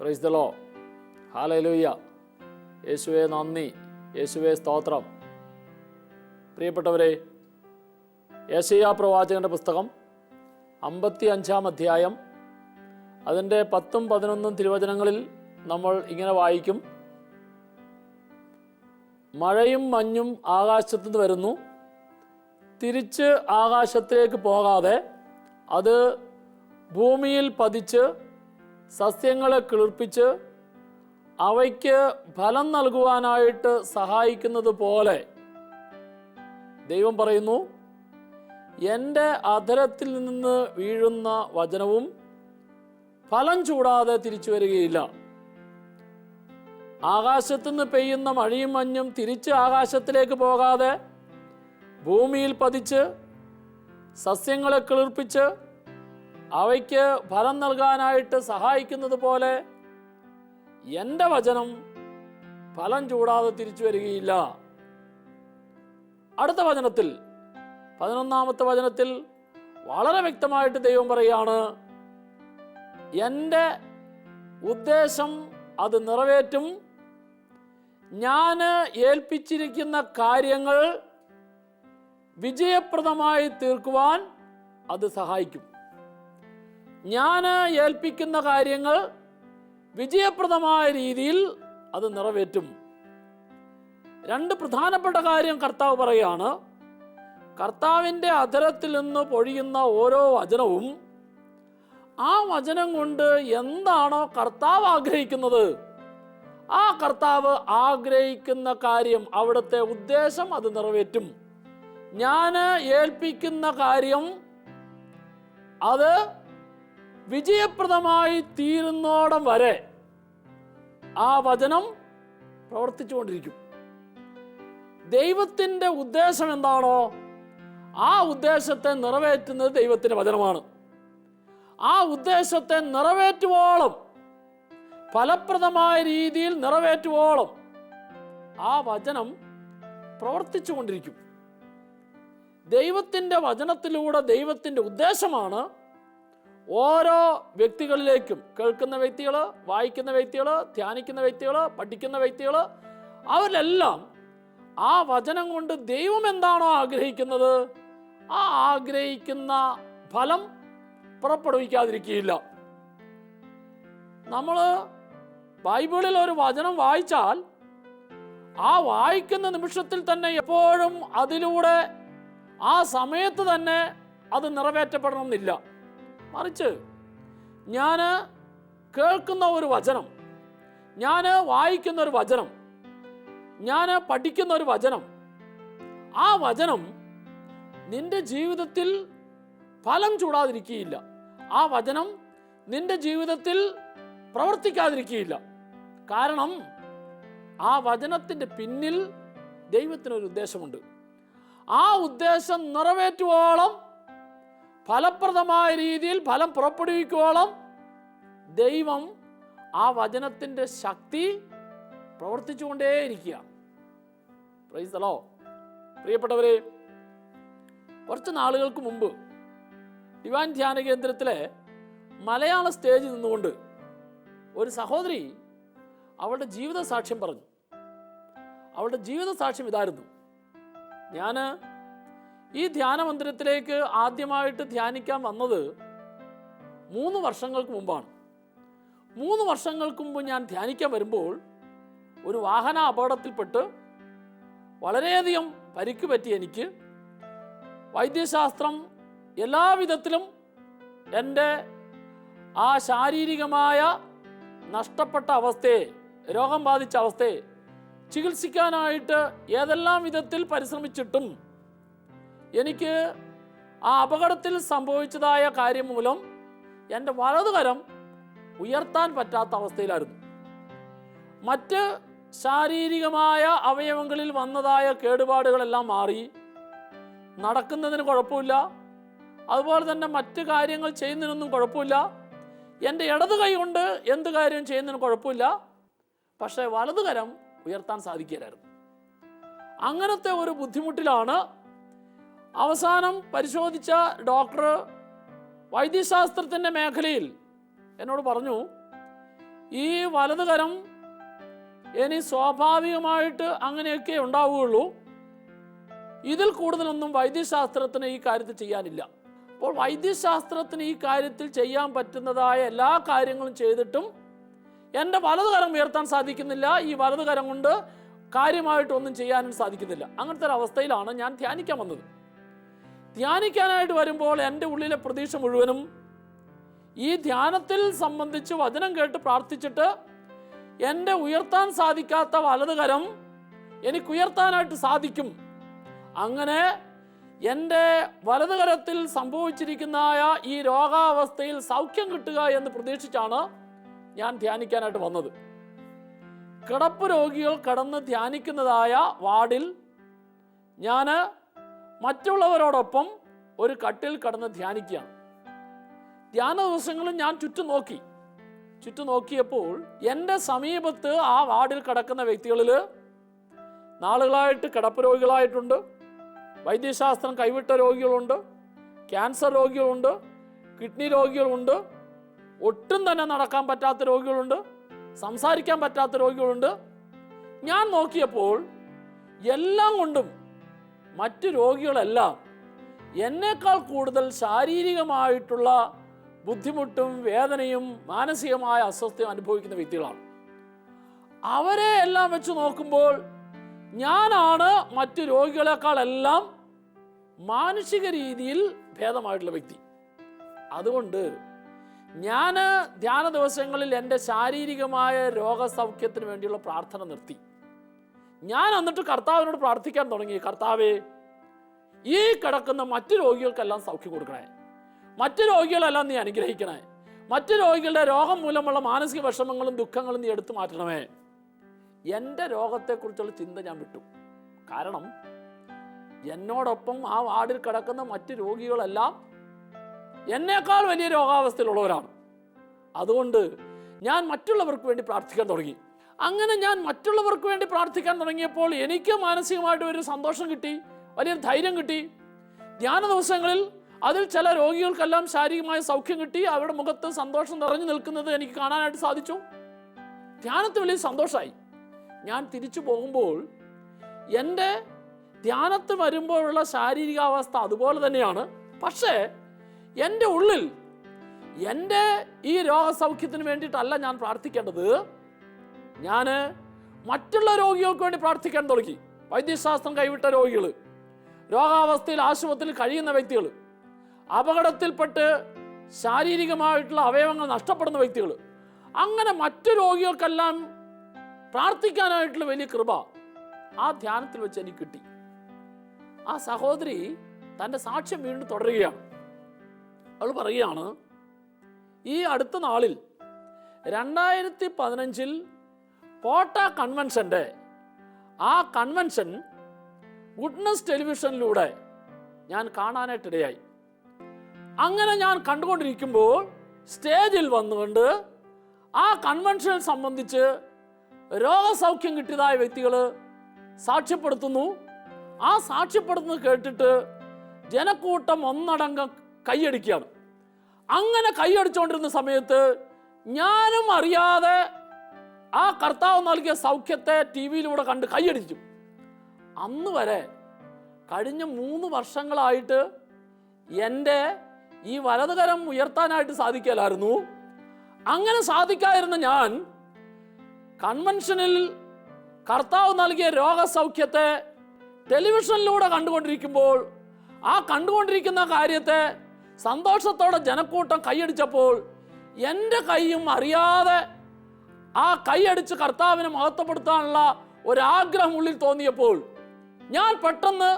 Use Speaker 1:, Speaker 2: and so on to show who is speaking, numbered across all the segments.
Speaker 1: Price the lord. Hallelujah. യേശുവേ നന്ദി, യേശുവേ സ്തോത്രം. പ്രിയപ്പെട്ടവരെ, യെശയ്യാ പ്രവാചകൻ്റെ പുസ്തകം 55-ാം അധ്യായം അതിൻ്റെ 10ഉം 11ഉം തിരുവചനങ്ങളിൽ നമ്മൾ ഇങ്ങനെ വായിക്കും: മഴയും മഞ്ഞും ആകാശത്തു നിന്ന് വരുന്നു, തിരിച്ച് ആകാശത്തിലേക്ക് പോകാതെ അത് ഭൂമിയിൽ പതിച്ച് സസ്യങ്ങളെ കിളിർപ്പിച്ച് അവയ്ക്ക് ഫലം നൽകുവാനായിട്ട് സഹായിക്കുന്നത് പോലെ ദൈവം പറയുന്നു, എൻ്റെ അധരത്തിൽ നിന്ന് വീഴുന്ന വചനവും ഫലം ചൂടാതെ തിരിച്ചു വരികയില്ല. ആകാശത്തുനിന്ന് പെയ്യുന്ന മഴയും മഞ്ഞും തിരിച്ച് ആകാശത്തിലേക്ക് പോകാതെ ഭൂമിയിൽ പതിച്ച് സസ്യങ്ങളെ കിളിർപ്പിച്ച് അവയ്ക്ക് ഫലം നൽകാനായിട്ട് സഹായിക്കുന്നത് പോലെ എൻ്റെ വചനം ഫലം ചൂടാതെ തിരിച്ചു വരികയില്ല. അടുത്ത വചനത്തിൽ, 11ാമത്തെ വചനത്തിൽ വളരെ വ്യക്തമായിട്ട് ദൈവം പറയുകയാണ്, എൻ്റെ ഉദ്ദേശം അത് നിറവേറ്റും, ഞാൻ ഏൽപ്പിച്ചിരിക്കുന്ന കാര്യങ്ങൾ വിജയപ്രദമായി തീർക്കുവാൻ അത് സഹായിക്കും. ഞാൻ ഏൽപ്പിക്കുന്ന കാര്യങ്ങൾ വിജയപ്രദമായ രീതിയിൽ അത് നിറവേറ്റും. രണ്ട് പ്രധാനപ്പെട്ട കാര്യം കർത്താവ് പറയുകയാണ്. കർത്താവിൻ്റെ അധരത്തിൽ നിന്ന് പൊഴിയുന്ന ഓരോ വചനവും ആ വചനം കൊണ്ട് എന്താണോ കർത്താവ് ആഗ്രഹിക്കുന്നത്, ആ കർത്താവ് ആഗ്രഹിക്കുന്ന കാര്യം, അവിടുത്തെ ഉദ്ദേശം അത് നിറവേറ്റും. ഞാൻ ഏൽപ്പിക്കുന്ന കാര്യം അത് വിജയപ്രദമായി തീരുന്നോടം വരെ ആ വചനം പ്രവർത്തിച്ചുകൊണ്ടിരിക്കും. ദൈവത്തിൻ്റെ ഉദ്ദേശം എന്താണോ ആ ഉദ്ദേശത്തെ നിറവേറ്റുന്നത് ദൈവത്തിൻ്റെ വചനമാണ്. ആ ഉദ്ദേശത്തെ നിറവേറ്റുവോളം, ഫലപ്രദമായ രീതിയിൽ നിറവേറ്റുവോളം ആ വചനം പ്രവർത്തിച്ചു കൊണ്ടിരിക്കും. ദൈവത്തിൻ്റെ വചനത്തിലൂടെ ദൈവത്തിൻ്റെ ഉദ്ദേശമാണ് ഓരോ വ്യക്തികളിലേക്കും, കേൾക്കുന്ന വ്യക്തികൾ, വായിക്കുന്ന വ്യക്തികൾ, ധ്യാനിക്കുന്ന വ്യക്തികൾ, പഠിക്കുന്ന വ്യക്തികൾ, അവരെല്ലാം ആ വചനം കൊണ്ട് ദൈവം എന്താണോ ആഗ്രഹിക്കുന്നത് ആ ആഗ്രഹിക്കുന്ന ഫലം പുറപ്പെടുവിക്കാതിരിക്കുകയില്ല. നമ്മൾ ബൈബിളിൽ ഒരു വചനം വായിച്ചാൽ ആ വായിക്കുന്ന നിമിഷത്തിൽ തന്നെ എപ്പോഴും അതിലൂടെ ആ സമയത്ത് തന്നെ അത് നിറവേറ്റപ്പെടണമെന്നില്ല. മറിച്ച് ഞാൻ കേൾക്കുന്ന ഒരു വചനം, ഞാൻ വായിക്കുന്ന ഒരു വചനം, ഞാൻ പഠിക്കുന്ന ഒരു വചനം, ആ വചനം നിന്റെ ജീവിതത്തിൽ ഫലം ചൂടാതിരിക്കുകയില്ല. ആ വചനം നിന്റെ ജീവിതത്തിൽ പ്രവർത്തിക്കാതിരിക്കുകയില്ല. കാരണം ആ വചനത്തിൻ്റെ പിന്നിൽ ദൈവത്തിനൊരു ഉദ്ദേശമുണ്ട്. ആ ഉദ്ദേശം നിറവേറ്റുവോളം, ഫലപ്രദമായ രീതിയിൽ ഫലം പുറപ്പെടുവിക്കുവോളം ദൈവം ആ വചനത്തിൻ്റെ ശക്തി പ്രവർത്തിച്ചുകൊണ്ടേയിരിക്കുക. Praise the lord. പ്രിയപ്പെട്ടവരെ, കുറച്ച് നാളുകൾക്ക് മുമ്പ് ഡിവൈൻ ധ്യാന കേന്ദ്രത്തിലെ മലയാള സ്റ്റേജിൽ നിന്നുകൊണ്ട് ഒരു സഹോദരി അവളുടെ ജീവിത സാക്ഷ്യം പറഞ്ഞു. അവളുടെ ജീവിത സാക്ഷ്യം ഇതായിരുന്നു: ഞാൻ ഈ ധ്യാന മന്ദിരത്തിലേക്ക് ആദ്യമായിട്ട് ധ്യാനിക്കാൻ വന്നത് 3 വർഷങ്ങൾക്ക് മുമ്പാണ്. 3 വർഷങ്ങൾക്ക് മുമ്പ് ഞാൻ ധ്യാനിക്കാൻ വരുമ്പോൾ ഒരു വാഹന അപകടത്തിൽപ്പെട്ട് വളരെയധികം പരിക്ക് പറ്റി. എനിക്ക് വൈദ്യശാസ്ത്രം എല്ലാവിധത്തിലും എൻ്റെ ആ ശാരീരികമായ നഷ്ടപ്പെട്ട അവസ്ഥയെ, രോഗം ബാധിച്ച അവസ്ഥയെ ചികിത്സിക്കാനായിട്ട് ഏതെല്ലാം വിധത്തിൽ പരിശ്രമിച്ചിട്ടും എനിക്ക് ആ അപകടത്തിൽ സംഭവിച്ചതായ കാര്യം മൂലം എൻ്റെ വലതുകരം ഉയർത്താൻ പറ്റാത്ത അവസ്ഥയിലായിരുന്നു. മറ്റ് ശാരീരികമായ അവയവങ്ങളിൽ വന്നതായ കേടുപാടുകളെല്ലാം മാറി, നടക്കുന്നതിന് കുഴപ്പമില്ല, അതുപോലെ തന്നെ മറ്റ് കാര്യങ്ങൾ ചെയ്യുന്നതിനൊന്നും കുഴപ്പമില്ല. എൻ്റെ ഇടത് കൈ കൊണ്ട് എന്ത് കാര്യം ചെയ്യുന്നതിന് കുഴപ്പമില്ല. പക്ഷേ വലതുകരം ഉയർത്താൻ സാധിക്കില്ലായിരുന്നു. അങ്ങനത്തെ ഒരു ബുദ്ധിമുട്ടിലാണ് അവസാനം പരിശോധിച്ച ഡോക്ടർ വൈദ്യശാസ്ത്രത്തിൻ്റെ മേഖലയിൽ എന്നോട് പറഞ്ഞു, ഈ വലതുകരം ഇനി സ്വാഭാവികമായിട്ട് അങ്ങനെയൊക്കെ ഉണ്ടാവുകയുള്ളൂ. ഇതിൽ കൂടുതലൊന്നും വൈദ്യശാസ്ത്രത്തിന് ഈ കാര്യത്തിൽ ചെയ്യാനില്ല. അപ്പോൾ വൈദ്യശാസ്ത്രത്തിന് ഈ കാര്യത്തിൽ ചെയ്യാൻ പറ്റുന്നതായ എല്ലാ കാര്യങ്ങളും ചെയ്തിട്ടും എൻ്റെ വലതുകരം ഉയർത്താൻ സാധിക്കുന്നില്ല. ഈ വലതുകരം കൊണ്ട് കാര്യമായിട്ടൊന്നും ചെയ്യാനും സാധിക്കുന്നില്ല. അങ്ങനത്തെ ഒരു അവസ്ഥയിലാണ് ഞാൻ ധ്യാനിക്കാൻ വന്നത്. ധ്യാനിക്കാനായിട്ട് വരുമ്പോൾ എൻ്റെ ഉള്ളിലെ പ്രതീക്ഷ മുഴുവനും ഈ ധ്യാനത്തിൽ സംബന്ധിച്ച് വചനം കേട്ട് പ്രാർത്ഥിച്ചിട്ട് എൻ്റെ ഉയർത്താൻ സാധിക്കാത്ത വലതുകരം എനിക്ക് ഉയർത്താനായിട്ട് സാധിക്കും. അങ്ങനെ എൻ്റെ വലതുകരത്തിൽ സംഭവിച്ചിരിക്കുന്നതായ ഈ രോഗാവസ്ഥയിൽ സൗഖ്യം കിട്ടുക എന്ന് പ്രതീക്ഷിച്ചാണ് ഞാൻ ധ്യാനിക്കാനായിട്ട് വന്നത്. കിടപ്പ് രോഗികൾ കടന്ന് ധ്യാനിക്കുന്നതായ വാർഡിൽ ഞാൻ മറ്റുള്ളവരോടൊപ്പം ഒരു കട്ടിൽ കടന്ന് ധ്യാനിക്കുകയാണ്. ധ്യാന ദിവസങ്ങളും ഞാൻ ചുറ്റും നോക്കിയപ്പോൾ എൻ്റെ സമീപത്ത് ആ വാർഡിൽ കിടക്കുന്ന വ്യക്തികളിൽ നാളുകളായിട്ട് കിടപ്പ് രോഗികളായിട്ടുണ്ട്, വൈദ്യശാസ്ത്രം കൈവിട്ട രോഗികളുണ്ട്, ക്യാൻസർ രോഗികളുണ്ട്, കിഡ്നി രോഗികളുണ്ട്, ഒട്ടും തന്നെ നടക്കാൻ പറ്റാത്ത രോഗികളുണ്ട്, സംസാരിക്കാൻ പറ്റാത്ത രോഗികളുണ്ട്. ഞാൻ നോക്കിയപ്പോൾ എല്ലാം കൊണ്ടും മറ്റു രോഗികളെല്ലാം എന്നേക്കാൾ കൂടുതൽ ശാരീരികമായിട്ടുള്ള ബുദ്ധിമുട്ടും വേദനയും മാനസികമായ അസ്വസ്ഥയും അനുഭവിക്കുന്ന വ്യക്തികളാണ്. അവരെ എല്ലാം വെച്ച് നോക്കുമ്പോൾ ഞാനാണ് മറ്റു രോഗികളെക്കാളെല്ലാം മാനസിക രീതിയിൽ ഭേദമായിട്ടുള്ള വ്യക്തി. അതുകൊണ്ട് ഞാൻ ധ്യാന ദിവസങ്ങളിൽ എൻ്റെ ശാരീരികമായ രോഗസൗഖ്യത്തിന് വേണ്ടിയുള്ള പ്രാർത്ഥന നിർത്തി. ഞാൻ എന്നിട്ട് കർത്താവിനോട് പ്രാർത്ഥിക്കാൻ തുടങ്ങി, കർത്താവേ, ഈ കിടക്കുന്ന മറ്റു രോഗികൾക്കെല്ലാം സൗഖ്യം കൊടുക്കണേ, മറ്റു രോഗികളെല്ലാം നീ അനുഗ്രഹിക്കണേ, മറ്റു രോഗികളുടെ രോഗം മൂലമുള്ള മാനസിക വിഷമങ്ങളും ദുഃഖങ്ങളും നീ എടുത്തു മാറ്റണമേ. എൻ്റെ രോഗത്തെക്കുറിച്ചുള്ള ചിന്ത ഞാൻ വിട്ടു. കാരണം എന്നോടൊപ്പം ആ വാർഡിൽ കിടക്കുന്ന മറ്റു രോഗികളെല്ലാം എന്നേക്കാൾ വലിയ രോഗാവസ്ഥയിലുള്ളവരാണ്. അതുകൊണ്ട് ഞാൻ മറ്റുള്ളവർക്ക് വേണ്ടി പ്രാർത്ഥിക്കാൻ തുടങ്ങി. അങ്ങനെ ഞാൻ മറ്റുള്ളവർക്ക് വേണ്ടി പ്രാർത്ഥിക്കാൻ തുടങ്ങിയപ്പോൾ എനിക്ക് മാനസികമായിട്ട് ഒരു സന്തോഷം കിട്ടി, വലിയൊരു ധൈര്യം കിട്ടി. ധ്യാന ദിവസങ്ങളിൽ അതിൽ ചില രോഗികൾക്കെല്ലാം ശാരീരികമായ സൗഖ്യം കിട്ടി. അവരുടെ മുഖത്ത് സന്തോഷം നിറഞ്ഞു നിൽക്കുന്നത് എനിക്ക് കാണാനായിട്ട് സാധിച്ചു. ധ്യാനത്തിൽ വലിയ സന്തോഷമായി. ഞാൻ തിരിച്ചു പോകുമ്പോൾ എൻ്റെ ധ്യാനത്തിൽ വരുമ്പോഴുള്ള ശാരീരികാവസ്ഥ അതുപോലെ തന്നെയാണ്. പക്ഷേ എൻ്റെ ഉള്ളിൽ എൻ്റെ ഈ രോഗസൗഖ്യത്തിന് വേണ്ടിയിട്ടല്ല ഞാൻ പ്രാർത്ഥിക്കേണ്ടത്. ഞാൻ മറ്റുള്ള രോഗികൾക്ക് വേണ്ടി പ്രാർത്ഥിക്കാൻ തുടങ്ങി. വൈദ്യശാസ്ത്രം കൈവിട്ട രോഗികൾ, രോഗാവസ്ഥയിൽ ആശുപത്രിയിൽ കഴിയുന്ന വ്യക്തികൾ, അപകടത്തിൽപ്പെട്ട് ശാരീരികമായിട്ടുള്ള അവയവങ്ങൾ നഷ്ടപ്പെടുന്ന വ്യക്തികൾ, അങ്ങനെ മറ്റു രോഗികൾക്കെല്ലാം പ്രാർത്ഥിക്കാനായിട്ടുള്ള വലിയ കൃപ ആ ധ്യാനത്തിൽ വെച്ച് എനിക്ക് കിട്ടി. ആ സഹോദരി തൻ്റെ സാക്ഷ്യം വീണ്ടും തുടരുകയാണ്. അവൾ പറയുകയാണ്, ഈ അടുത്ത നാളിൽ 2015 കോട്ട കൺവെൻഷൻ്റെ ആ കൺവെൻഷൻ ഗുഡ്നസ് ടെലിവിഷനിലൂടെ ഞാൻ കാണാനായിട്ടിടയായി. അങ്ങനെ ഞാൻ കണ്ടുകൊണ്ടിരിക്കുമ്പോൾ സ്റ്റേജിൽ വന്നുകൊണ്ട് ആ കൺവെൻഷനെ സംബന്ധിച്ച് രോഗസൗഖ്യം കിട്ടിയതായ വ്യക്തികൾ സാക്ഷ്യപ്പെടുത്തുന്നു. ആ സാക്ഷ്യപ്പെടുത്തുന്നത് കേട്ടിട്ട് ജനക്കൂട്ടം ഒന്നടങ്കം കൈയടിക്കുകയാണ്. അങ്ങനെ കൈയടിച്ചുകൊണ്ടിരുന്ന സമയത്ത് ഞാനും അറിയാതെ ആ കർത്താവ് നൽകിയ സൗഖ്യത്തെ TV-യിലൂടെ കണ്ട് കൈയടിച്ചു. അന്ന് വരെ കഴിഞ്ഞ 3 വർഷങ്ങളായിട്ട് എൻ്റെ ഈ വലതുകരം ഉയർത്താനായിട്ട് സാധിക്കില്ലായിരുന്നു. അങ്ങനെ സാധിക്കാതിരുന്ന ഞാൻ കൺവെൻഷനിൽ കർത്താവ് നൽകിയ രോഗസൗഖ്യത്തെ ടെലിവിഷനിലൂടെ കണ്ടുകൊണ്ടിരിക്കുമ്പോൾ ആ കണ്ടുകൊണ്ടിരിക്കുന്ന കാര്യത്തെ സന്തോഷത്തോടെ ജനക്കൂട്ടം കൈയടിച്ചപ്പോൾ എൻ്റെ കൈയും അറിയാതെ ആ കൈയടിച്ച് കർത്താവിനെ മഹത്വപ്പെടുത്താനുള്ള ഒരാഗ്രഹം ഉള്ളിൽ തോന്നിയപ്പോൾ ഞാൻ പെട്ടെന്ന്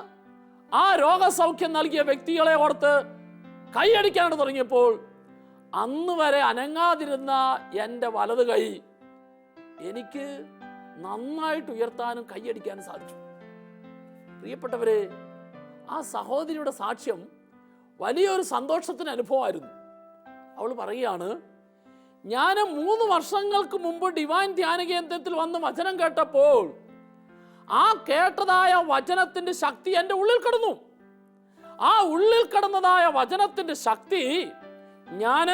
Speaker 1: ആ രോഗസൗഖ്യം നൽകിയ വ്യക്തികളെ ഓർത്ത് കൈയടിക്കാനായിട്ട് തുടങ്ങിയപ്പോൾ അന്ന് വരെ അനങ്ങാതിരുന്ന എൻ്റെ വലത് കൈ എനിക്ക് നന്നായിട്ട് ഉയർത്താനും കൈയടിക്കാനും സാധിച്ചു. പ്രിയപ്പെട്ടവരെ, ആ സഹോദരിയുടെ സാക്ഷ്യം വലിയൊരു സന്തോഷത്തിന് അനുഭവമായിരുന്നു. അവൾ പറയുകയാണ്, ഞാൻ 3 വർഷങ്ങൾക്ക് മുമ്പ് ഡിവൈൻ ധ്യാന കേന്ദ്രത്തിൽ വന്ന് വചനം കേട്ടപ്പോൾ ആ കേട്ടതായ വചനത്തിൻ്റെ ശക്തി എൻ്റെ ഉള്ളിൽ കിടന്നു. ആ ഉള്ളിൽ കിടന്നതായ വചനത്തിൻ്റെ ശക്തി ഞാൻ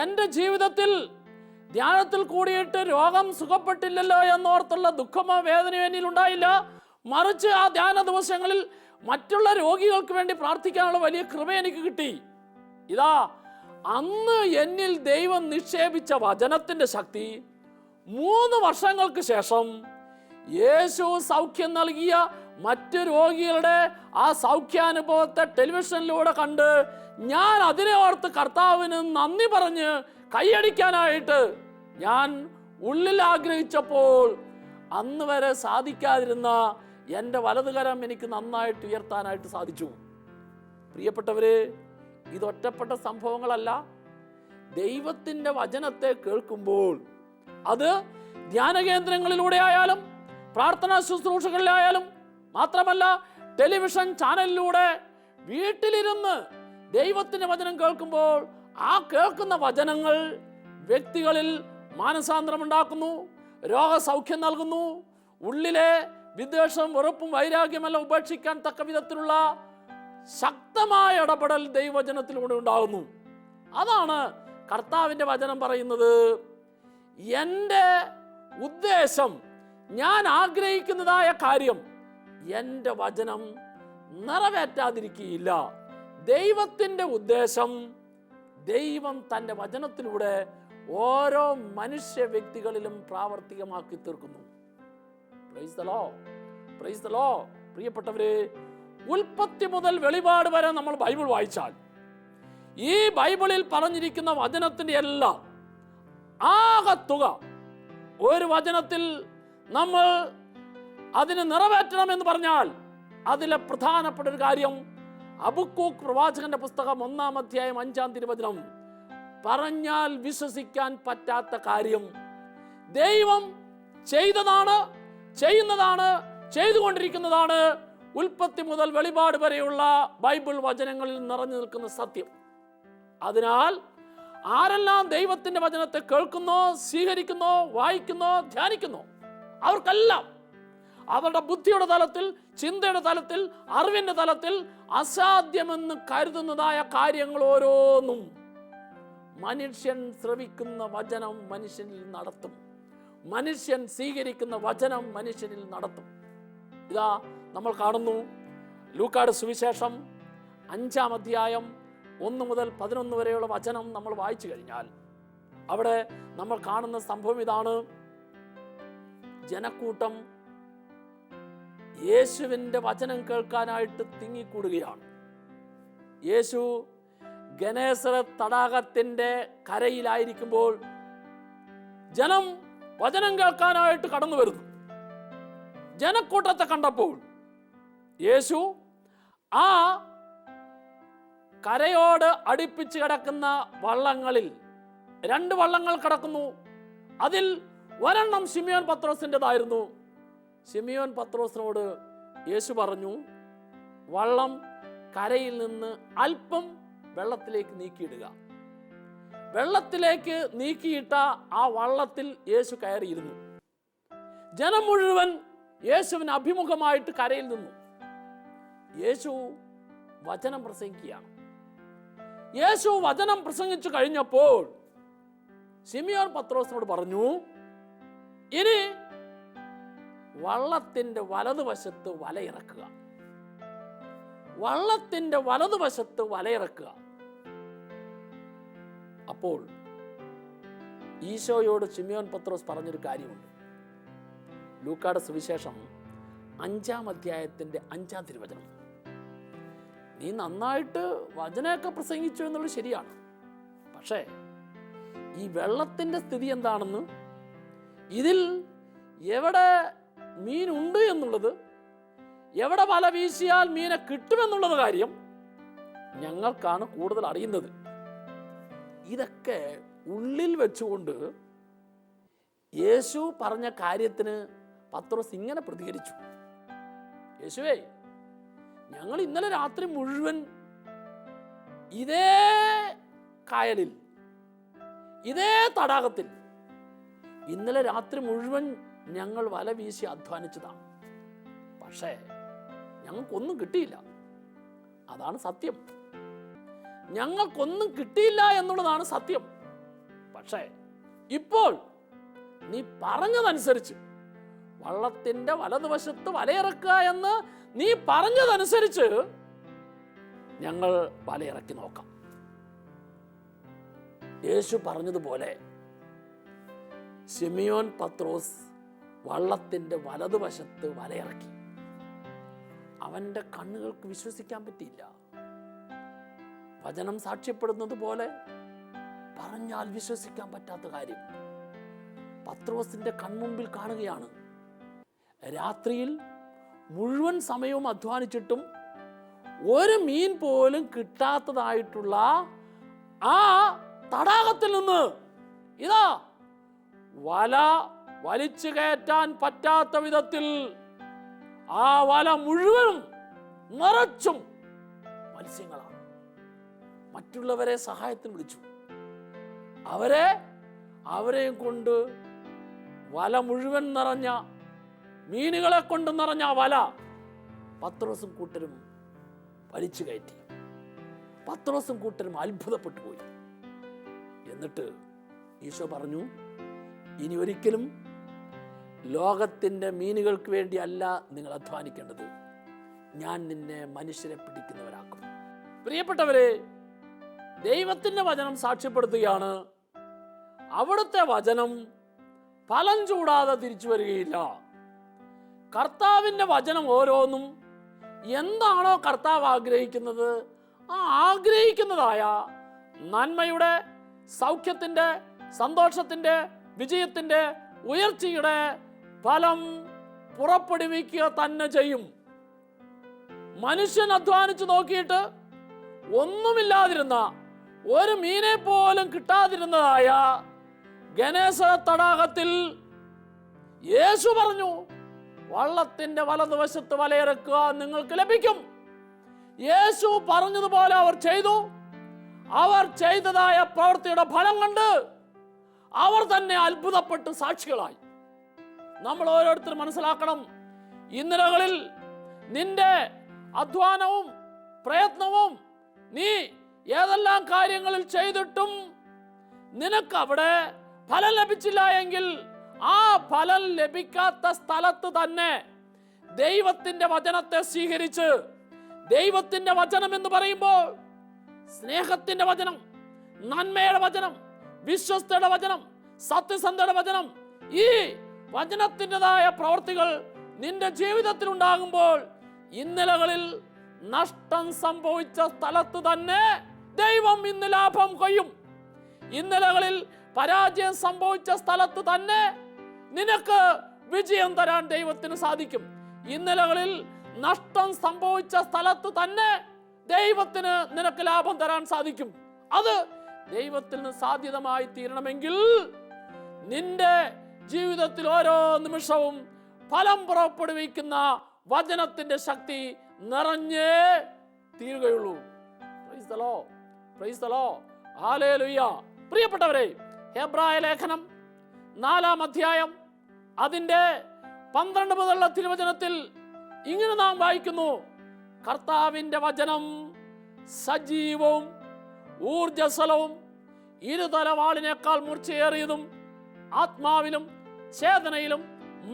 Speaker 1: എൻ്റെ ജീവിതത്തിൽ ധ്യാനത്തിൽ കൂടിയിട്ട് രോഗം സുഖപ്പെട്ടില്ലല്ലോ എന്നോർത്തുള്ള ദുഃഖമോ വേദനയോ എന്നിൽ ഉണ്ടായില്ല. മറിച്ച് ആ ധ്യാന ദിവസങ്ങളിൽ മറ്റുള്ള രോഗികൾക്ക് വേണ്ടി പ്രാർത്ഥിക്കാനുള്ള വലിയ കൃപ എനിക്ക് കിട്ടി. ഇതാ അന്ന് എന്നിൽ ദൈവം നിക്ഷേപിച്ച വചനത്തിന്റെ ശക്തി 3 വർഷങ്ങൾക്ക് ശേഷം യേശു സൗഖ്യം നൽകിയ മറ്റു രോഗികളുടെ ആ സൗഖ്യാനുഭവത്തെ ടെലിവിഷനിലൂടെ കണ്ട് ഞാൻ അതിനെ ഓർത്ത് കർത്താവിന് നന്ദി പറഞ്ഞ് കൈയടിക്കാനായിട്ട് ഞാൻ ഉള്ളിൽ ആഗ്രഹിച്ചപ്പോൾ അന്ന് വരെ സാധിക്കാതിരുന്ന എൻ്റെ വലതുകരം എനിക്ക് നന്നായിട്ട് ഉയർത്താനായിട്ട് സാധിച്ചു. പ്രിയപ്പെട്ടവരെ, ഇതൊറ്റപ്പെട്ട സംഭവങ്ങളല്ല. ദൈവത്തിൻ്റെ വചനത്തെ കേൾക്കുമ്പോൾ അത് ധ്യാന കേന്ദ്രങ്ങളിലൂടെ ആയാലും പ്രാർത്ഥനാ ശുശ്രൂഷകളിലായാലും മാത്രമല്ല ടെലിവിഷൻ ചാനലിലൂടെ വീട്ടിലിരുന്ന് ദൈവത്തിൻ്റെ വചനം കേൾക്കുമ്പോൾ ആ കേൾക്കുന്ന വചനങ്ങൾ വ്യക്തികളിൽ മാനസാന്തരം ഉണ്ടാക്കുന്നു, രോഗസൗഖ്യം നൽകുന്നു, ഉള്ളിലെ വിദ്വേഷം വെറുപ്പും വൈരാഗ്യമെല്ലാം ഉപേക്ഷിക്കാൻ തക്ക വിധത്തിലുള്ള ശക്തമായ ഇടപെടൽ ദൈവവചനത്തിലൂടെ ഉണ്ടാകുന്നു. അതാണ് കർത്താവിൻ്റെ വചനം പറയുന്നത്. എൻ്റെ ഉദ്ദേശം, ഞാൻ ആഗ്രഹിക്കുന്നതായ കാര്യം എൻ്റെ വചനം നിറവേറ്റാതിരിക്കുകയില്ല. ദൈവത്തിൻ്റെ ഉദ്ദേശം ദൈവം തൻ്റെ വചനത്തിലൂടെ ഓരോ മനുഷ്യ വ്യക്തികളിലും പ്രാവർത്തികമാക്കി തീർക്കുന്നു. Price the lord, praise the lord. പ്രിയപ്പെട്ടവരെ, ഉൽപ്പത്തി മുതൽ വെളിപാട് വരെ നമ്മൾ ബൈബിൾ വായിച്ചാൽ ഈ ബൈബിളിൽ പറഞ്ഞിരിക്കുന്ന വചനത്തിൻ്റെ എല്ലാം ആകത്തുക ഒരു വചനത്തിൽ നമ്മൾ അതിന് നിറവേറ്റണമെന്ന് പറഞ്ഞാൽ അതിലെ പ്രധാനപ്പെട്ട ഒരു കാര്യം ഹബക്കൂക്ക് പ്രവാചകന്റെ പുസ്തകം 1-ാം അധ്യായം 5-ാം തിരുവചനം, പറഞ്ഞാൽ വിശ്വസിക്കാൻ പറ്റാത്ത കാര്യം ദൈവം ചെയ്തതാണ്, ചെയ്യുന്നതാണ്, ചെയ്തുകൊണ്ടിരിക്കുന്നതാണ്. ഉൽപ്പത്തി മുതൽ വെളിപാട് വരെയുള്ള ബൈബിൾ വചനങ്ങളിൽ നിറഞ്ഞു നിൽക്കുന്ന സത്യം. അതിനാൽ ആരെല്ലാം ദൈവത്തിന്റെ വചനത്തെ കേൾക്കുന്നോ, സ്വീകരിക്കുന്നോ, വായിക്കുന്നോ, ധ്യാനിക്കുന്നോ അവർക്കെല്ലാം അവരുടെ ബുദ്ധിയുടെ തലത്തിൽ, ചിന്തയുടെ തലത്തിൽ, അറിവിന്റെ തലത്തിൽ അസാധ്യമെന്ന് കരുതുന്നതായ കാര്യങ്ങൾ ഓരോന്നും മനുഷ്യൻ ശ്രവിക്കുന്ന വചനം മനുഷ്യനിൽ നടത്തും. മനുഷ്യൻ സ്വീകരിക്കുന്ന വചനം മനുഷ്യനിൽ നടത്തും. ഇതാ നമ്മൾ കാണുന്നു ലൂക്കായുടെ സുവിശേഷം 5-ാം അധ്യായം 1 മുതൽ 11 വരെയുള്ള വചനം നമ്മൾ വായിച്ചു കഴിഞ്ഞാൽ അവിടെ നമ്മൾ കാണുന്ന സംഭവം ഇതാണ്. ജനക്കൂട്ടം യേശുവിൻ്റെ വചനം കേൾക്കാനായിട്ട് തിങ്ങിക്കൂടുകയാണ്. യേശു ഗനേസറത്ത് തടാകത്തിൻ്റെ കരയിലായിരിക്കുമ്പോൾ ജനം വചനം കേൾക്കാനായിട്ട് കടന്നു വരുന്നു. ജനക്കൂട്ടത്തെ കണ്ടപ്പോൾ യേശു ആ കരയോട് അടുപ്പിച്ച് കിടക്കുന്ന വള്ളങ്ങളിൽ 2 വള്ളങ്ങൾ കിടക്കുന്നു. അതിൽ ഒരെണ്ണം ശിമിയോൻ പത്രോസിൻ്റെതായിരുന്നു. ശിമിയോൻ പത്രോസിനോട് യേശു പറഞ്ഞു, വള്ളം കരയിൽ നിന്ന് അല്പം വെള്ളത്തിലേക്ക് നീക്കിയിടുക. വെള്ളത്തിലേക്ക് നീക്കിയിട്ട ആ വള്ളത്തിൽ യേശു കയറിയിരുന്നു. ജനം മുഴുവൻ യേശുവിന് അഭിമുഖമായിട്ട് കരയിൽ നിന്നു. യേശു വചനം പ്രസംഗിക്കുകയാണ്. യേശു വചനം പ്രസംഗിച്ചു കഴിഞ്ഞപ്പോൾ ശിമിയോൻ പത്രോസിനോട് പറഞ്ഞു, ഇനി വള്ളത്തിന്റെ വലതുവശത്ത് വലയിറക്കുക. വള്ളത്തിന്റെ വലതുവശത്ത് വലയിറക്കുക. അപ്പോൾ ഈശോയോട് ശിമിയോൻ പത്രോസ് പറഞ്ഞൊരു കാര്യമുണ്ട്. ലൂക്കായുടെ സുവിശേഷം 5-ാം അധ്യായത്തിന്റെ 5-ാം തിരുവചനം. നീ നന്നായിട്ട് വചനമൊക്കെ പ്രസംഗിച്ചു എന്നുള്ളത് ശരിയാണ്, പക്ഷേ ഈ വെള്ളത്തിന്റെ സ്ഥിതി എന്താണെന്ന്, ഇതിൽ എവിടെ മീനുണ്ട് എന്നുള്ളത്, എവിടെ വല വീശിയാൽ മീനെ കിട്ടുമെന്നുള്ളത് കാര്യം ഞങ്ങൾക്കാണ് കൂടുതൽ അറിയുന്നത്. ഇതൊക്കെ ഉള്ളിൽ വെച്ചുകൊണ്ട് യേശു പറഞ്ഞ കാര്യത്തിന് പത്രോസ് ഇങ്ങനെ പ്രതികരിച്ചു. യേശുവേ, ഞങ്ങൾ ഇന്നലെ രാത്രി മുഴുവൻ ഇതേ കായലിൽ, ഇതേ തടാകത്തിൽ ഇന്നലെ രാത്രി മുഴുവൻ ഞങ്ങൾ വല വീശി അധ്വാനിച്ചതാണ്. പക്ഷേ ഞങ്ങൾക്കൊന്നും കിട്ടിയില്ല. അതാണ് സത്യം. ഞങ്ങൾക്കൊന്നും കിട്ടിയില്ല എന്നുള്ളതാണ് സത്യം. പക്ഷേ ഇപ്പോൾ നീ പറഞ്ഞതനുസരിച്ച് വള്ളത്തിന്റെ വലതുവശത്ത് വലയിറക്കുക എന്ന് നീ പറഞ്ഞതനുസരിച്ച് ഞങ്ങൾ വലയിറക്കി നോക്കാം. യേശു പറഞ്ഞതുപോലെ ശിമിയോൻ പത്രോസ് വള്ളത്തിന്റെ വലതുവശത്ത് വലയിറക്കി. അവന്റെ കണ്ണുകൾക്ക് വിശ്വസിക്കാൻ പറ്റിയില്ല. വചനം സാക്ഷ്യപ്പെടുന്നത് പോലെ പറഞ്ഞാൽ വിശ്വസിക്കാൻ പറ്റാത്ത കാര്യം പത്രോസിന്റെ കൺമുമ്പിൽ കാണുകയാണ്. രാത്രിയിൽ മുഴുവൻ സമയവും അധ്വാനിച്ചിട്ടും ഒരു മീൻ പോലും കിട്ടാത്തതായിട്ടുള്ള ആ തടാകത്തിൽ നിന്ന് ഇതാ വല വലിച്ചു കയറ്റാൻ പറ്റാത്ത വിധത്തിൽ ആ വല മുഴുവനും നിറച്ചും മത്സ്യങ്ങളാണ്. മറ്റുള്ളവരെ സഹായത്തിന് വിളിച്ചു. അവരെയും കൊണ്ട് വല മുഴുവൻ നിറഞ്ഞ മീനുകളെ കൊണ്ട് നിറഞ്ഞ വല പത്രോസും കൂട്ടരും വലിച്ചു കയറ്റി. പത്രോസും കൂട്ടരും അത്ഭുതപ്പെട്ടു പോയി. എന്നിട്ട് ഈശോ പറഞ്ഞു, ഇനി ഒരിക്കലും ലോകത്തിന്റെ മീനുകൾക്ക് വേണ്ടി അല്ല നിങ്ങൾ അധ്വാനിക്കേണ്ടത്, ഞാൻ നിന്നെ മനുഷ്യരെ പിടിക്കുന്നവരാക്കും. പ്രിയപ്പെട്ടവരെ, ദൈവത്തിന്റെ വചനം സാക്ഷ്യപ്പെടുത്തുകയാണ്, അവിടുത്തെ വചനം ഫലം ചൂടാതെ തിരിച്ചു വരികയില്ല. കർത്താവിന്റെ വചനം ഓരോന്നും എന്താണോ കർത്താവ് ആഗ്രഹിക്കുന്നത്, ആ ആഗ്രഹിക്കുന്നതായ നന്മയുടെ, സൗഖ്യത്തിന്റെ, സന്തോഷത്തിന്റെ, വിജയത്തിന്റെ, ഉയർച്ചയുടെ ഫലം പുറപ്പെടുവിക്കുക തന്നെ ചെയ്യും. മനുഷ്യൻ അധ്വാനിച്ചു നോക്കിയിട്ട് ഒന്നുമില്ലാതിരുന്ന, ഒരു മീനെ പോലും കിട്ടാതിരുന്നതായ ഗനേസരത്ത് തടാകത്തിൽ യേശു പറഞ്ഞു, വള്ളത്തിന്റെ വലതുവശത്ത് വലയിറക്കുക, നിങ്ങൾക്ക് ലഭിക്കും. യേശു പറഞ്ഞതുപോലെ അവർ ചെയ്തു. അവർ ചെയ്തതായ പ്രവൃത്തിയുടെ ഫലം കണ്ട് അവർ തന്നെ അത്ഭുതപ്പെട്ട് സാക്ഷികളായി. നമ്മൾ ഓരോരുത്തരും മനസ്സിലാക്കണം, ഇന്നലകളിൽ നിന്റെ അധ്വാനവും പ്രയത്നവും നീ ഏതെല്ലാം കാര്യങ്ങളിൽ ചെയ്തിട്ടും നിനക്ക് അവിടെ ഫലം ലഭിച്ചില്ല എങ്കിൽ ആ ഫലം ലഭിക്കാത്ത സ്ഥലത്ത് തന്നെ ദൈവത്തിന്റെ വചനത്തെ സ്വീകരിച്ച്, ദൈവത്തിന്റെ വചനം എന്ന് പറയുമ്പോൾ സ്നേഹത്തിന്റെ വചനം, നന്മയുടെ വചനം, വിശ്വസ്തയുടെ വചനം, സത്യസന്ധയുടെ വചനം, ഈ വചനത്തിൻ്റെതായ പ്രവർത്തികൾ നിന്റെ ജീവിതത്തിൽ ഉണ്ടാകുമ്പോൾ ഇന്നലകളിൽ നഷ്ടം സംഭവിച്ച സ്ഥലത്ത് തന്നെ ദൈവം ഇന്ന് ലാഭം കൊയ്യും. ഇന്നലകളിൽ പരാജയം സംഭവിച്ച സ്ഥലത്ത് തന്നെ നിനക്ക് വിജയം തരാൻ ദൈവത്തിന് സാധിക്കും. ഇന്നലകളിൽ നഷ്ടം സംഭവിച്ച സ്ഥലത്ത് തന്നെ ദൈവത്തിന് നിനക്ക് ലാഭം തരാൻ സാധിക്കും. അത് ദൈവത്തിന് സാധ്യതമായി തീരണമെങ്കിൽ നിന്റെ ജീവിതത്തിൽ ഓരോ നിമിഷവും ഫലം പുറപ്പെടുവിക്കുന്ന വചനത്തിന്റെ ശക്തി നിറഞ്ഞേ തീരുകയുള്ളൂ. Praise the lord, praise the lord, hallelujah. പ്രിയപ്പെട്ടവരെ, ഹെബ്രായ ലേഖനം 4-ാം അധ്യായം അതിന്റെ 12 മുതലുള്ള തിരുവചനത്തിൽ ഇങ്ങനെ നാം വായിക്കുന്നു, കർത്താവിന്റെ വചനം സജീവവും ഊർജസ്വലവും ഇരുതലവാളിനേക്കാൾ മൂർച്ചയേറിയതും ആത്മാവിലും ചേതനയിലും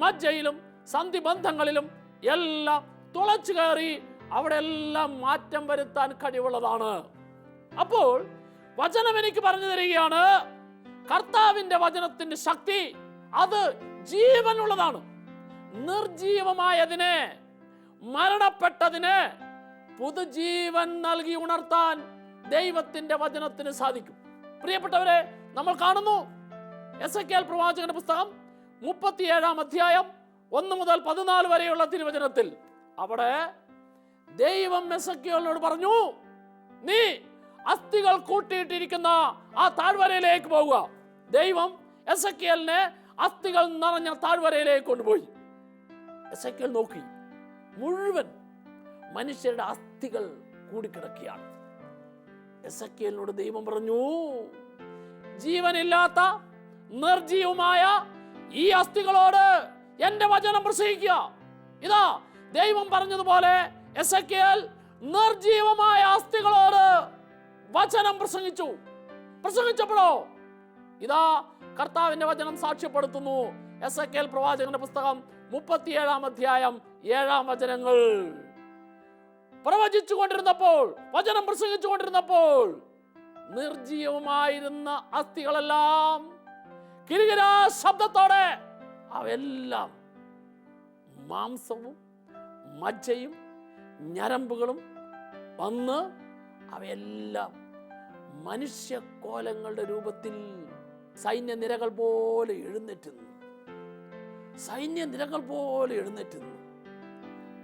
Speaker 1: മജ്ജയിലും സന്ധിബന്ധങ്ങളിലും എല്ലാം തുളച്ചു കയറി അവിടെ എല്ലാം മാറ്റം വരുത്താൻ കഴിവുള്ളതാണ്. അപ്പോൾ വചനം എനിക്ക് പറഞ്ഞു തരികയാണ്, കർത്താവിന്റെ വചനത്തിന്റെ ശക്തി അത് ജീവനുള്ളതാണ്. നിർജീവമായതിനെ, മരണപ്പെട്ടതിനെ പുതുജീവൻ നൽകി ഉണർത്താൻ ദൈവത്തിന്റെ വചനത്തിന് സാധിക്കും. പ്രിയപ്പെട്ടവരെ, നമ്മൾ കാണുന്നു എസെക്കിയേൽ പ്രവാചകന്റെ പുസ്തകം 37-ാം അധ്യായം 1 മുതൽ 14 വരെയുള്ള തിരുവചനത്തിൽ അവിടെ ദൈവം എസെക്കിയേലിനോട് പറഞ്ഞു, നീ അസ്ഥികൾ കൂട്ടിയിട്ടിരിക്കുന്ന ആ താഴ്വരയിലേക്ക് പോവുക. ദൈവം എസെക്കിയേലിനെ അസ്ഥികൾ നിറഞ്ഞ താഴ്വരയിലേക്ക് കൊണ്ടുപോയി. എസെക്കിയേൽ നോക്കി, മുഴുവൻ മനുഷ്യരുടെ അസ്ഥികൾ കൂടിക്കിടക്കുകയാണ്. എസെക്കിയേലിനോട് ദൈവം പറഞ്ഞു, ജീവനില്ലാത്ത നിർജീവമായ ഈ അസ്ഥികളോട് എന്റെ വചനം പ്രസംഗിക്കുക. ഇതാ ദൈവം പറഞ്ഞതുപോലെ എസെക്കിയേൽ നിർജീവമായ അസ്ഥികളോട് വചനം പ്രസംഗിച്ചപ്പോഴോ ഇതാ കർത്താവിന്റെ വചനം സാക്ഷ്യപ്പെടുത്തുന്നു. എസെക്കേൽ പ്രവാചകന്റെ പുസ്തകം 37 അധ്യായം 7 വചനങ്ങൾ. പ്രവചിച്ചു കൊണ്ടിരുന്നപ്പോൾ, വചനം പ്രസംഗിച്ചു കൊണ്ടിരുന്നപ്പോൾ നിർജീവമായിരുന്ന അസ്ഥികളെല്ലാം കിലുകിലാ ശബ്ദത്തോടെ അവയെല്ലാം മാംസവും മജ്ജയും ഞരമ്പുകളും വന്ന് അവയെല്ലാം മനുഷ്യക്കോലങ്ങളുടെ രൂപത്തിൽ സൈന്യനിരകൾ പോലെ എഴുന്നേറ്റുന്നു. സൈന്യനിരകൾ പോലെ എഴുന്നേറ്റുന്നു.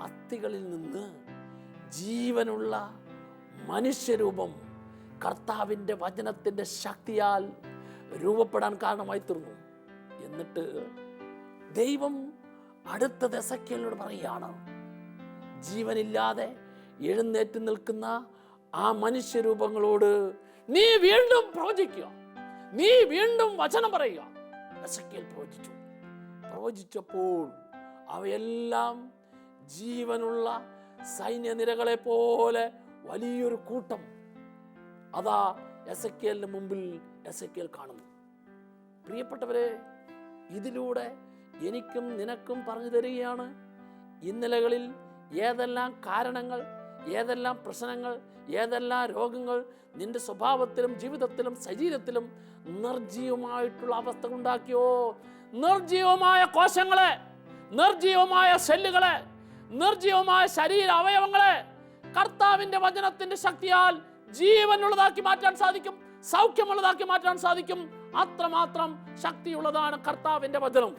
Speaker 1: അസ്ഥികളിൽ നിന്ന് ജീവനുള്ള മനുഷ്യരൂപം കർത്താവിൻ്റെ വചനത്തിൻ്റെ ശക്തിയാൽ രൂപപ്പെടാൻ കാരണമായി തീർന്നു. എന്നിട്ട് ദൈവം അടുത്ത എസെക്കേലിനോട് പറയുകയാണ്, ജീവനില്ലാതെ എഴുന്നേറ്റ് നിൽക്കുന്ന ആ മനുഷ്യരൂപങ്ങളോട് നീ വീണ്ടും പ്രവചിക്കുക, നീ വീണ്ടും വചനം പറയുക. എസെക്കേൽ പ്രവചിച്ചപ്പോൾ അവയെല്ലാം ജീവനുള്ള സൈന്യനിരകളെ പോലെ വലിയൊരു കൂട്ടം അതാ എസെക്കേലിന് മുമ്പിൽ എസെക്കേൽ കാണുന്നു. പ്രിയപ്പെട്ടവരെ, ഇതിലൂടെ എനിക്കും നിനക്കും പറഞ്ഞു തരികയാണ്, ഇന്നലകളിൽ ഏതെല്ലാം കാരണങ്ങൾ, ഏതെല്ലാം പ്രശ്നങ്ങൾ, ഏതെല്ലാം രോഗങ്ങൾ നിന്റെ സ്വഭാവത്തിലും ജീവിതത്തിലും ശരീരത്തിലും നിർജീവമായിട്ടുള്ള അവസ്ഥ ഉണ്ടാക്കിയോ, നിർജീവമായ കോശങ്ങളെ, നിർജീവമായ സെല്ലുകളെ, നിർജീവമായ ശരീര അവയവങ്ങളെ കർത്താവിന്റെ വചനത്തിന്റെ ശക്തിയാൽ ജീവനുള്ളതാക്കി മാറ്റാൻ സാധിക്കും, സൗഖ്യമുള്ളതാക്കി മാറ്റാൻ സാധിക്കും. അത്രമാത്രം ശക്തിയുള്ളതാണ് കർത്താവിന്റെ വചനം.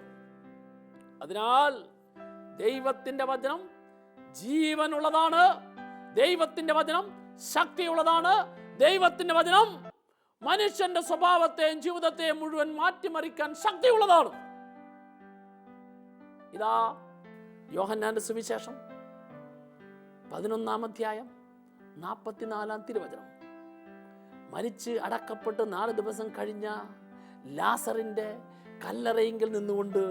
Speaker 1: അതിനാൽ ദൈവത്തിന്റെ വചനം ജീവനുള്ളതാണ്, ദൈവത്തിന്റെ വചനം ശക്തിയുള്ളതാണ്, ദൈവത്തിന്റെ വചനം മനുഷ്യന്റെ സ്വഭാവത്തെയും ജീവിതത്തെയും മുഴുവൻ മാറ്റിമറിക്കാൻ ശക്തിയുള്ളതാണ്. ഇതാ യോഹന്നാന്റെ സുവിശേഷം 11 അധ്യായം 44 തിരുവചനം. മരിച്ച് അടക്കപ്പെട്ട് 4 ദിവസം കഴിഞ്ഞ ലാസറിന്റെ കല്ലറയെങ്കിൽ നിന്നുകൊണ്ട്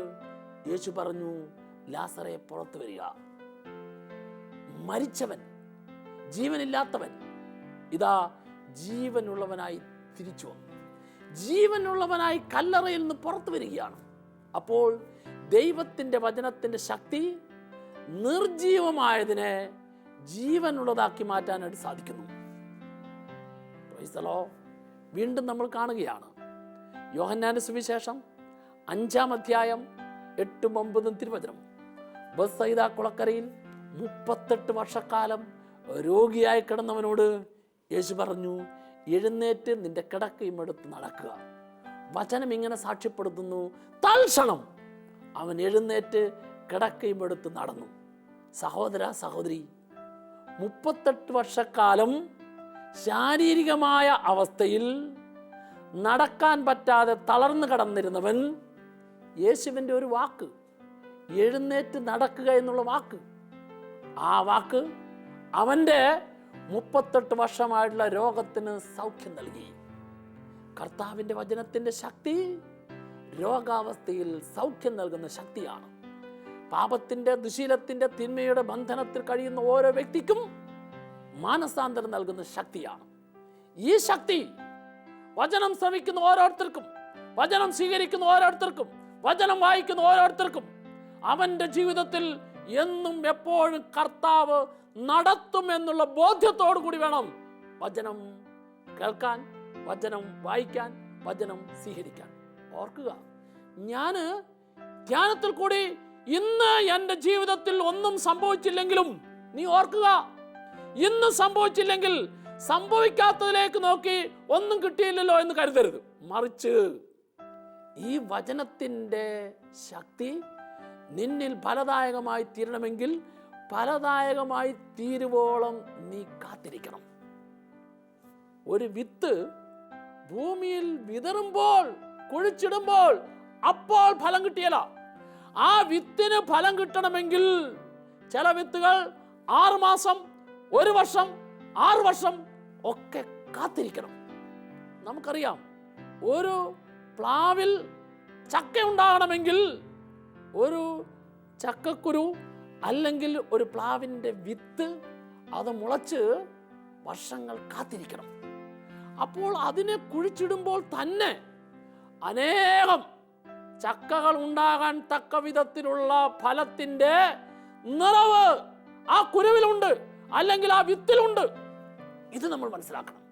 Speaker 1: യേശു പറഞ്ഞു, ലാസറെ പുറത്തു വരിക. മരിച്ചവൻ, ജീവനില്ലാത്തവൻ ഇതാ ജീവനുള്ളവനായി തിരിച്ചു വന്നു. ജീവനുള്ളവനായി കല്ലറയിൽ നിന്ന് പുറത്തു വരികയാണ്. അപ്പോൾ ദൈവത്തിന്റെ വചനത്തിന്റെ ശക്തി നിർജീവമായതിനെ ജീവനുള്ളതാക്കി മാറ്റാനായിട്ട് സാധിക്കുന്നു. വീണ്ടും നമ്മൾ കാണുകയാണ് യോഹന്നാന്റെ സുവിശേഷം 5 അധ്യായം 8-9 തിരുവചനം. ബത്സയിദ കുളക്കരയിൽ 38 വർഷക്കാലം രോഗിയായി കിടന്നവനോട് യേശു പറഞ്ഞു, എഴുന്നേറ്റ് നിന്റെ കിടക്കയും എടുത്ത് നടക്കുക. വചനം ഇങ്ങനെ സാക്ഷ്യപ്പെടുത്തുന്നു, തൽക്ഷണം അവൻ എഴുന്നേറ്റ് കിടക്കയും എടുത്ത് നടന്നു. സഹോദര സഹോദരി, 38 വർഷക്കാലം ശാരീരികമായ അവസ്ഥയിൽ നടക്കാൻ പറ്റാതെ തളർന്നു കിടന്നിരുന്നവൻ യേശുവിൻ്റെ ഒരു വാക്ക്, എഴുന്നേറ്റ് നടക്കുക എന്നുള്ള വാക്ക്, ആ വാക്ക് അവൻ്റെ 38 വർഷമായിട്ടുള്ള രോഗത്തിന് സൗഖ്യം നൽകി. കർത്താവിൻ്റെ വചനത്തിൻ്റെ ശക്തി രോഗാവസ്ഥയിൽ സൗഖ്യം നൽകുന്ന ശക്തിയാണ്. പാപത്തിൻ്റെ, ദുശീലത്തിൻ്റെ, തിന്മയുടെ ബന്ധനത്തിൽ കഴിയുന്ന ഓരോ വ്യക്തിക്കും മാനസാന്തരം നൽകുന്ന ശക്തിയാണ്. ഈ ശക്തി വചനം ശ്രവിക്കുന്ന ഓരോരുത്തർക്കും, വചനം സ്വീകരിക്കുന്ന ഓരോരുത്തർക്കും, വചനം വായിക്കുന്ന ഓരോരുത്തർക്കും അവൻ്റെ ജീവിതത്തിൽ എന്നും എപ്പോഴും കർത്താവ് നടത്തും എന്നുള്ള ബോധ്യത്തോടു കൂടി വേണം വചനം കേൾക്കാൻ, വചനം വായിക്കാൻ, വചനം സ്വീകരിക്കാൻ. ഓർക്കുക, ഞാൻ ധ്യാനത്തിൽ കൂടി ഇന്ന് എൻ്റെ ജീവിതത്തിൽ ഒന്നും സംഭവിച്ചില്ലെങ്കിലും നീ ഓർക്കുക, ഇന്ന് സംഭവിച്ചില്ലെങ്കിൽ സംഭവിക്കാത്തതിലേക്ക് നോക്കി ഒന്നും കിട്ടിയില്ലല്ലോ എന്ന് കരുതരുത്. മറിച്ച് ഈ വചനത്തിൻ്റെ ശക്തി നിന്നിൽ ഫലദായകമായി തീരണമെങ്കിൽ ഫലദായകമായി തീരുവോളം നീ കാത്തിരിക്കണം. ഒരു വിത്ത് ഭൂമിയിൽ വിതറുമ്പോൾ, കുഴിച്ചിടുമ്പോൾ അപ്പോൾ ഫലം കിട്ടിയല്ല. ആ വിത്തിന് ഫലം കിട്ടണമെങ്കിൽ ചില വിത്തുകൾ 6 മാസം, 1 വർഷം, 6 വർഷം ഒക്കെ കാത്തിരിക്കണം. നമുക്കറിയാം, ഒരു പ്ലാവിൽ ചക്ക ഉണ്ടാകണമെങ്കിൽ ഒരു ചക്കക്കുരു അല്ലെങ്കിൽ ഒരു പ്ലാവിൻ്റെ വിത്ത് അത് മുളച്ച് വർഷങ്ങൾ കാത്തിരിക്കണം. അപ്പോൾ അതിനെ കുഴിച്ചിടുമ്പോൾ തന്നെ അനേകം ചക്കകൾ ഉണ്ടാകാൻ തക്ക വിധത്തിലുള്ള ഫലത്തിൻ്റെ നിറവ് ആ കുരുവിലുണ്ട്, അല്ലെങ്കിൽ ആ വിത്തിലുണ്ട്. ഇത് നമ്മൾ മനസ്സിലാക്കണം.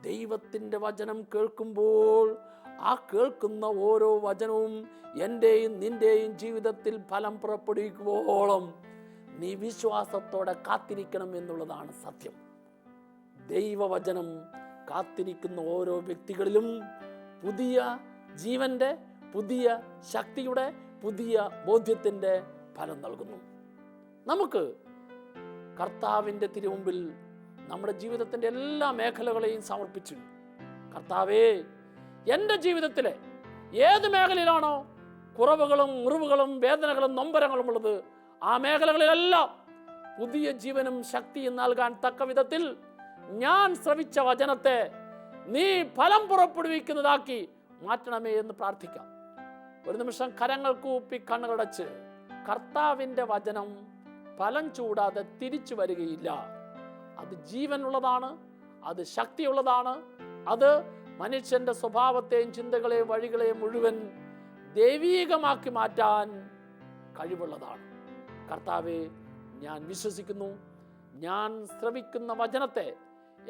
Speaker 1: ദൈവത്തിൻ്റെ വചനം കേൾക്കുമ്പോൾ ആ കേൾക്കുന്ന ഓരോ വചനവും എൻ്റെയും നിൻ്റെയും ജീവിതത്തിൽ ഫലം പുറപ്പെടുവിക്കുവോളം നീ വിശ്വാസത്തോടെ കാത്തിരിക്കണം എന്നുള്ളതാണ് സത്യം. ദൈവവചനം കാത്തിരിക്കുന്ന ഓരോ വ്യക്തികളിലും പുതിയ ജീവന്റെ, പുതിയ ശക്തിയുടെ, പുതിയ ബോധ്യത്തിൻ്റെ ഫലം നൽകുന്നു. നമുക്ക് കർത്താവിൻ്റെ തിരുമുമ്പിൽ നമ്മുടെ ജീവിതത്തിൻ്റെ എല്ലാ മേഖലകളെയും സമർപ്പിച്ചു, കർത്താവേ, എൻ്റെ ജീവിതത്തിലെ ഏത് മേഖലയിലാണോ കുറവുകളും മുറിവുകളും വേദനകളും നൊമ്പരങ്ങളും ഉള്ളത്, ആ മേഖലകളിലെല്ലാം പുതിയ ജീവനും ശക്തിയും നൽകാൻ തക്ക വിധത്തിൽ ഞാൻ ശ്രവിച്ച വചനത്തെ നീ ഫലം പുറപ്പെടുവിക്കുന്നതാക്കി മാറ്റണമേ എന്ന് പ്രാർത്ഥിക്കാം. ഒരു നിമിഷം കരങ്ങൾ കൂപ്പി കണ്ണുകളടച്ച്, കർത്താവിൻ്റെ വചനം ഫലം ചൂടാതെ തിരിച്ചു വരികയില്ല. അത് ജീവനുള്ളതാണ്, അത് ശക്തിയുള്ളതാണ്, അത് മനുഷ്യൻ്റെ സ്വഭാവത്തെയും ചിന്തകളെയും വഴികളെയും മുഴുവൻ ദൈവീകമാക്കി മാറ്റാൻ കഴിവുള്ളതാണ്. കർത്താവെ, ഞാൻ വിശ്വസിക്കുന്നു, ഞാൻ ശ്രവിക്കുന്ന വചനത്തെ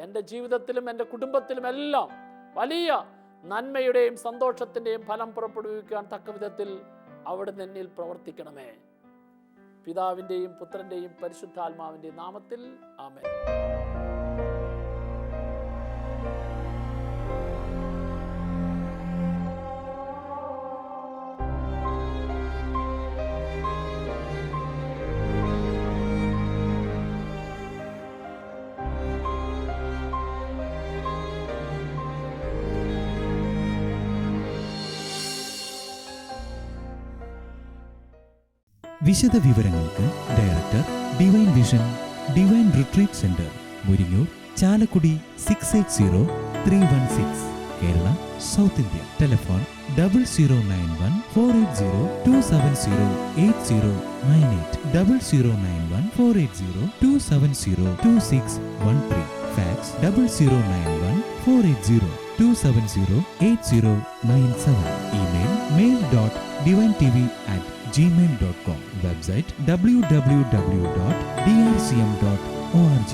Speaker 1: എൻ്റെ ജീവിതത്തിലും എൻ്റെ കുടുംബത്തിലുമെല്ലാം വലിയ നന്മയുടെയും സന്തോഷത്തിൻ്റെയും ഫലം പുറപ്പെടുവിക്കാൻ തക്ക വിധത്തിൽ അവിടുന്ന് എന്നിൽ പ്രവർത്തിക്കണമേ. പിതാവിൻ്റെയും പുത്രൻ്റെയും പരിശുദ്ധാത്മാവിൻ്റെയും നാമത്തിൽ ആമേൻ.
Speaker 2: വിശദ വിവരങ്ങൾക്ക് director, divine vision, divine retreat centre, Muringoor, Chalakudy 680316, Kerala, South India. Telephone 0091 480 270 8098, 0091 480 270 2613, fax 0091 480 270 8097, email mail.divintv@gmail.com, website www.drcm.org.